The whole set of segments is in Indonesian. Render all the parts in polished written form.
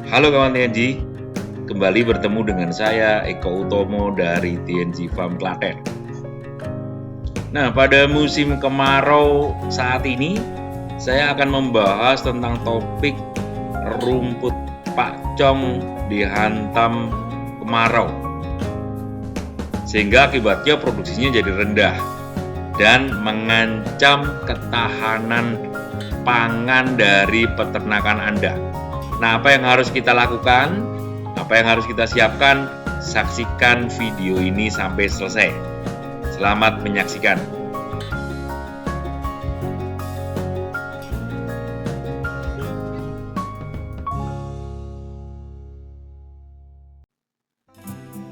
Halo kawan TNG, kembali bertemu dengan saya Eko Utomo dari TNG Farm Klaten. Nah, pada musim kemarau saat ini, saya akan membahas tentang topik rumput pakcong dihantam kemarau, sehingga akibatnya produksinya jadi rendah dan mengancam ketahanan pangan dari peternakan Anda. Nah, apa yang harus kita lakukan? Apa yang harus kita siapkan? Saksikan video ini sampai selesai. Selamat menyaksikan.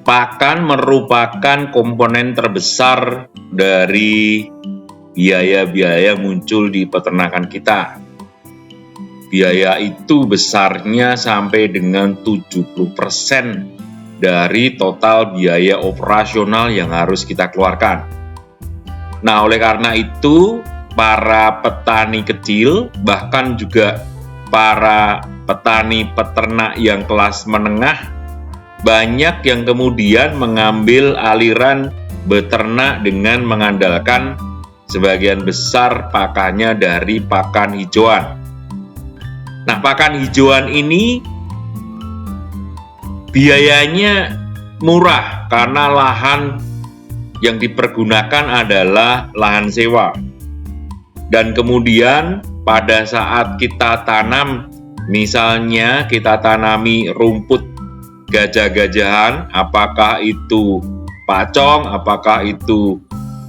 Pakan merupakan komponen terbesar dari biaya-biaya muncul di peternakan kita. Biaya itu besarnya sampai dengan 70% dari total biaya operasional yang harus kita keluarkan. Nah, oleh karena itu, para petani kecil, bahkan juga para petani peternak yang kelas menengah, banyak yang kemudian mengambil aliran beternak dengan mengandalkan sebagian besar pakannya dari pakan hijauan. Nah, pakan hijauan ini biayanya murah karena lahan yang dipergunakan adalah lahan sewa. Dan kemudian pada saat kita tanam, misalnya kita tanami rumput gajah-gajahan, apakah itu pacong, apakah itu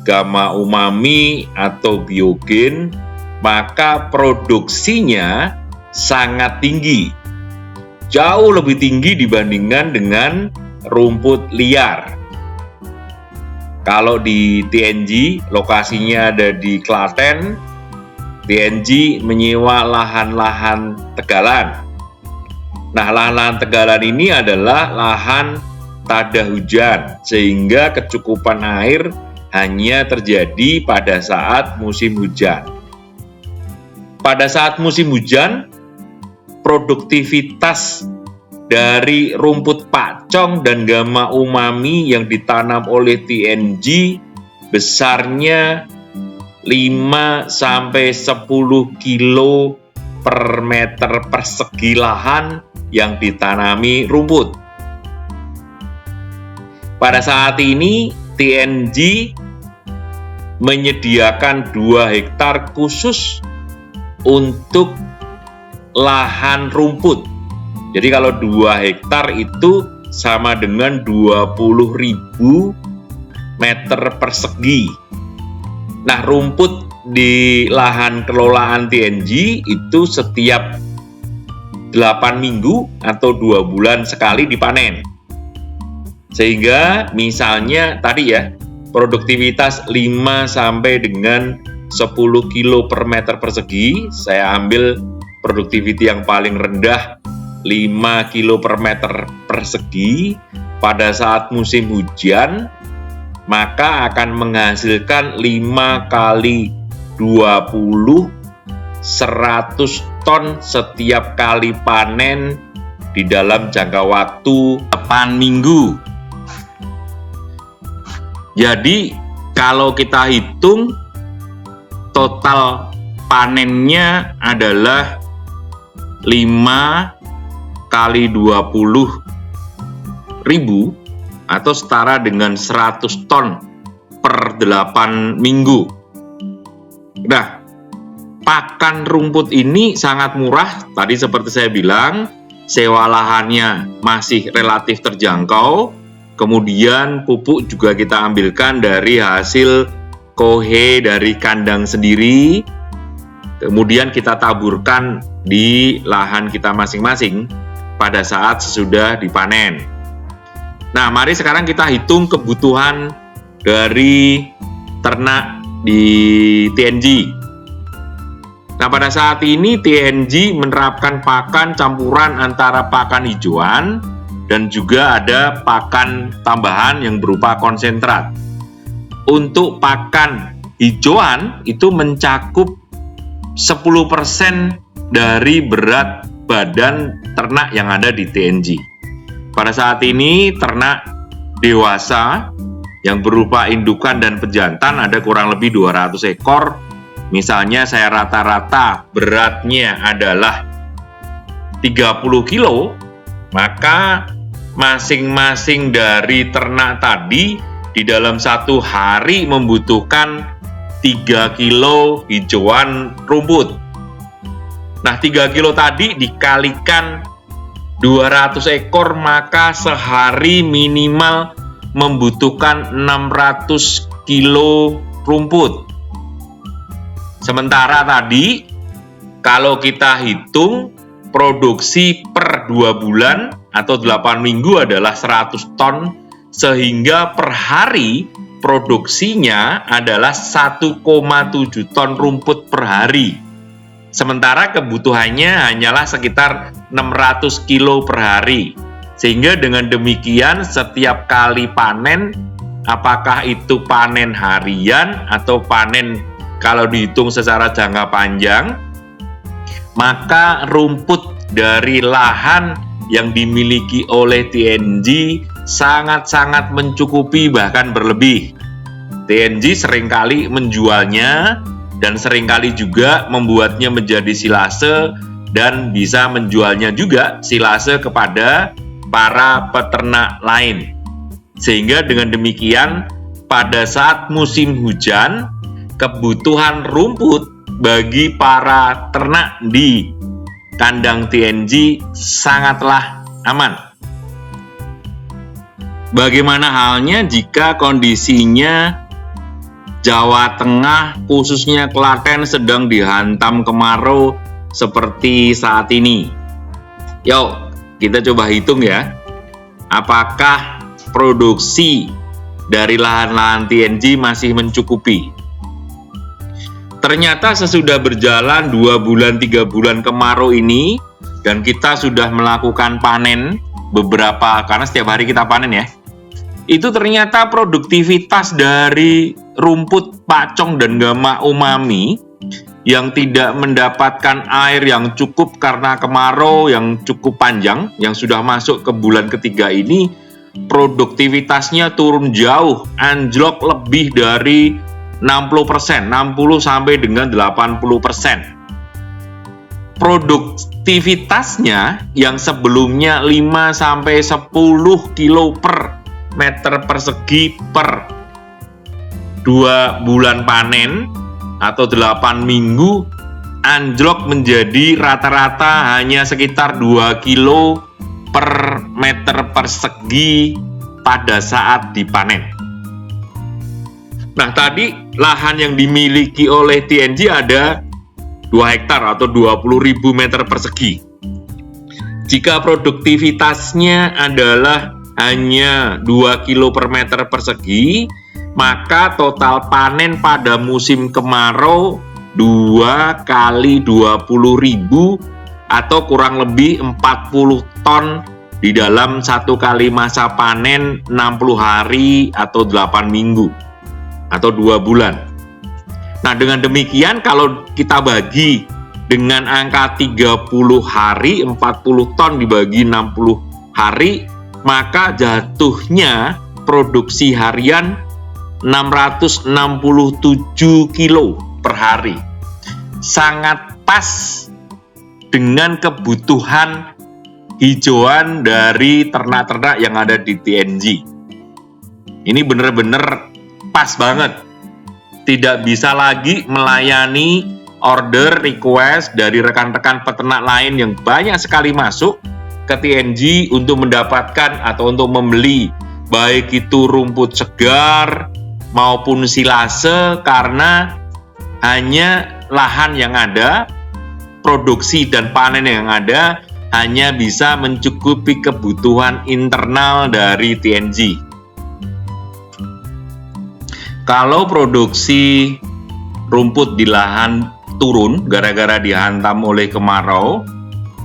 gamma umami atau biogen, maka produksinya sangat tinggi, jauh lebih tinggi dibandingkan dengan rumput liar. Kalau di TNG, lokasinya ada di Klaten, TNG menyewa lahan-lahan tegalan. Nah, lahan-lahan tegalan ini adalah lahan tada hujan, sehingga kecukupan air hanya terjadi pada saat musim hujan. Pada saat musim hujan, produktivitas dari rumput pakcong dan gamma umami yang ditanam oleh TNG besarnya 5-10 kilo per meter persegi lahan yang ditanami rumput. Pada saat ini TNG menyediakan 2 hektar khusus untuk lahan rumput. Jadi kalau 2 hektar itu sama dengan 20.000 meter persegi. Nah, rumput di lahan kelolaan TNG itu setiap 8 minggu atau 2 bulan sekali dipanen. Sehingga misalnya tadi ya, produktivitas 5 sampai dengan 10 kilo per meter persegi, saya ambil produktiviti yang paling rendah 5 kilo per meter persegi pada saat musim hujan, maka akan menghasilkan 5 kali 20 100 ton setiap kali panen di dalam jangka waktu 8 minggu. Jadi kalau kita hitung total panennya adalah 5 kali 20.000 atau setara dengan 100 ton per 8 minggu. Nah, pakan rumput ini sangat murah. Tadi seperti saya bilang, sewa lahannya masih relatif terjangkau. Kemudian pupuk juga kita ambilkan dari hasil kohe dari kandang sendiri. Kemudian kita taburkan di lahan kita masing-masing pada saat sesudah dipanen. Nah, mari sekarang kita hitung kebutuhan dari ternak di TNG. Nah, pada saat ini TNG menerapkan pakan campuran antara pakan hijauan dan juga ada pakan tambahan yang berupa konsentrat. Untuk pakan hijauan itu mencakup 10% dari berat badan ternak yang ada di TNG. Pada saat ini ternak dewasa yang berupa indukan dan pejantan ada kurang lebih 200 ekor. Misalnya saya rata-rata beratnya adalah 30 kilo, maka masing-masing dari ternak tadi di dalam satu hari membutuhkan 3 kilo hijauan rumput. Nah, 3 kilo tadi dikalikan 200 ekor, maka sehari minimal membutuhkan 600 kilo rumput. Sementara tadi, kalau kita hitung produksi per 2 bulan atau 8 minggu adalah 100 ton, sehingga per hari produksinya adalah 1,7 ton rumput per hari. Sementara kebutuhannya hanyalah sekitar 600 kilo per hari. Sehingga dengan demikian setiap kali panen, apakah itu panen harian atau panen kalau dihitung secara jangka panjang, maka rumput dari lahan yang dimiliki oleh TNG sangat-sangat mencukupi, bahkan berlebih. TNG seringkali menjualnya dan seringkali juga membuatnya menjadi silase dan bisa menjualnya juga silase kepada para peternak lain. Sehingga dengan demikian pada saat musim hujan, kebutuhan rumput bagi para ternak di kandang TNG sangatlah aman. Bagaimana halnya jika kondisinya Jawa Tengah, khususnya Klaten, sedang dihantam kemarau seperti saat ini? Yuk, kita coba hitung ya. Apakah produksi dari lahan-lahan TNG masih mencukupi? Ternyata sesudah berjalan 2 bulan, 3 bulan kemarau ini, dan kita sudah melakukan panen beberapa, karena setiap hari kita panen ya, itu ternyata produktivitas dari rumput pacong dan gama umami yang tidak mendapatkan air yang cukup karena kemarau yang cukup panjang, yang sudah masuk ke bulan ketiga ini, produktivitasnya turun jauh, anjlok lebih dari 60%, 60 sampai dengan 80%. Produktivitasnya yang sebelumnya 5 sampai 10 kilo per meter persegi per 2 bulan panen atau 8 minggu, anjlok menjadi rata-rata hanya sekitar 2 kilo per meter persegi pada saat dipanen. Nah, tadi lahan yang dimiliki oleh TNG ada 2 hektar atau 20.000 meter persegi. Jika produktivitasnya adalah hanya 2 kilo per meter persegi, maka total panen pada musim kemarau 2 kali 20.000 atau kurang lebih 40 ton di dalam satu kali masa panen 60 hari atau 8 minggu atau 2 bulan. Nah, dengan demikian kalau kita bagi dengan angka 30 hari, 40 ton dibagi 60 hari, maka jatuhnya produksi harian 667 kilo per hari. Sangat pas dengan kebutuhan hijauan dari ternak-ternak yang ada di TNG. Ini benar-benar pas banget. Tidak bisa lagi melayani order request dari rekan-rekan peternak lain yang banyak sekali masuk ke TNG untuk mendapatkan atau untuk membeli baik itu rumput segar maupun silase, karena hanya lahan yang ada, produksi dan panen yang ada hanya bisa mencukupi kebutuhan internal dari TNG. Kalau produksi rumput di lahan turun gara-gara dihantam oleh kemarau,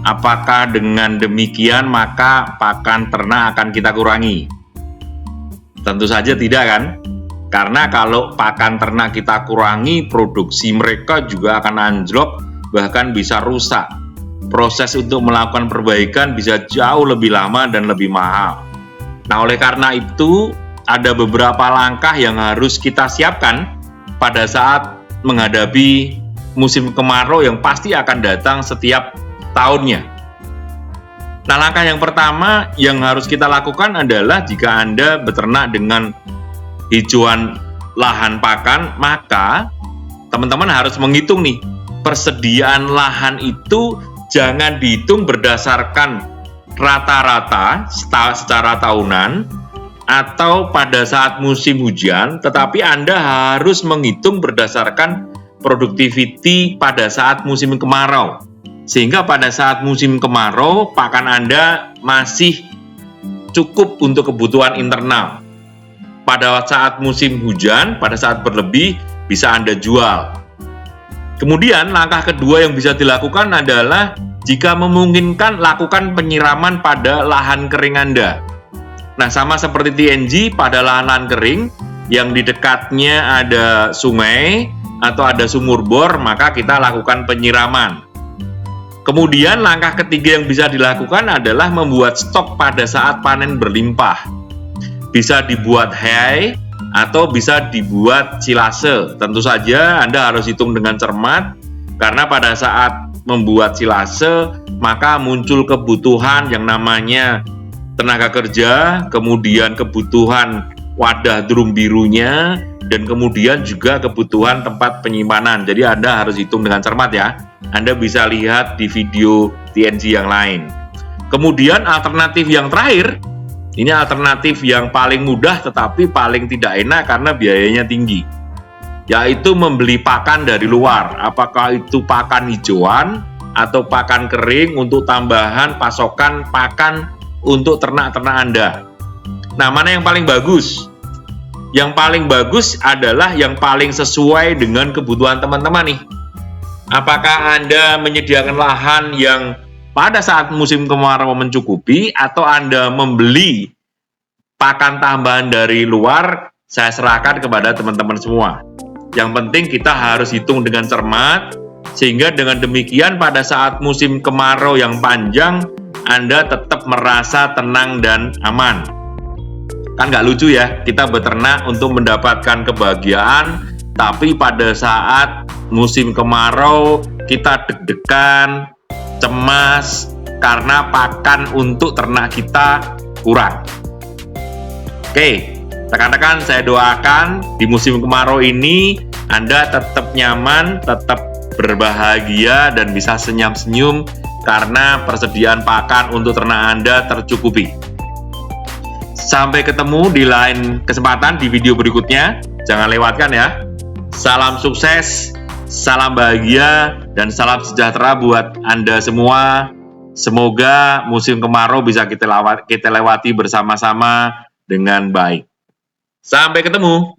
apakah dengan demikian maka pakan ternak akan kita kurangi? Tentu saja tidak kan? Karena kalau pakan ternak kita kurangi, produksi mereka juga akan anjlok, bahkan bisa rusak. proses untuk melakukan perbaikan bisa jauh lebih lama dan lebih mahal. Nah, oleh karena itu, ada beberapa langkah yang harus kita siapkan pada saat menghadapi musim kemarau yang pasti akan datang setiap tahunnya. Nah, langkah yang pertama yang harus kita lakukan adalah jika Anda beternak dengan hijauan lahan pakan, maka teman-teman harus menghitung nih, persediaan lahan itu jangan dihitung berdasarkan rata-rata secara tahunan atau pada saat musim hujan, tetapi Anda harus menghitung berdasarkan productivity pada saat musim kemarau. Sehingga pada saat musim kemarau, pakan Anda masih cukup untuk kebutuhan internal. Pada saat musim hujan, pada saat berlebih, bisa Anda jual. Kemudian langkah kedua yang bisa dilakukan adalah jika memungkinkan lakukan penyiraman pada lahan kering Anda. Nah, sama seperti TNG pada lahan-lahan kering yang di dekatnya ada sungai atau ada sumur bor, maka kita lakukan penyiraman. Kemudian langkah ketiga yang bisa dilakukan adalah membuat stok pada saat panen berlimpah. Bisa dibuat hay atau bisa dibuat silase. Tentu saja Anda harus hitung dengan cermat, karena pada saat membuat silase maka muncul kebutuhan yang namanya tenaga kerja, kemudian kebutuhan wadah drum birunya, dan kemudian juga kebutuhan tempat penyimpanan. Jadi Anda harus hitung dengan cermat ya. Anda bisa lihat di video TNG yang lain. Kemudian alternatif yang terakhir, ini alternatif yang paling mudah tetapi paling tidak enak karena biayanya tinggi, yaitu membeli pakan dari luar. Apakah itu pakan hijauan atau pakan kering untuk tambahan pasokan pakan untuk ternak-ternak Anda. Nah, mana yang paling bagus? Yang paling bagus adalah yang paling sesuai dengan kebutuhan teman-teman nih. Apakah Anda menyediakan lahan yang pada saat musim kemarau mencukupi, atau Anda membeli pakan tambahan dari luar? Saya serahkan kepada teman-teman semua. Yang penting kita harus hitung dengan cermat, sehingga dengan demikian pada saat musim kemarau yang panjang, Anda tetap merasa tenang dan aman. Kan nggak lucu ya, kita beternak untuk mendapatkan kebahagiaan, tapi pada saat musim kemarau kita deg-degan, cemas, karena pakan untuk ternak kita kurang. Oke, rekan-rekan, saya doakan di musim kemarau ini Anda tetap nyaman, tetap berbahagia, dan bisa senyum-senyum karena persediaan pakan untuk ternak Anda tercukupi. Sampai ketemu di lain kesempatan di video berikutnya. Jangan lewatkan ya. Salam sukses, salam bahagia, dan salam sejahtera buat Anda semua. Semoga musim kemarau bisa kita lewati bersama-sama dengan baik. Sampai ketemu.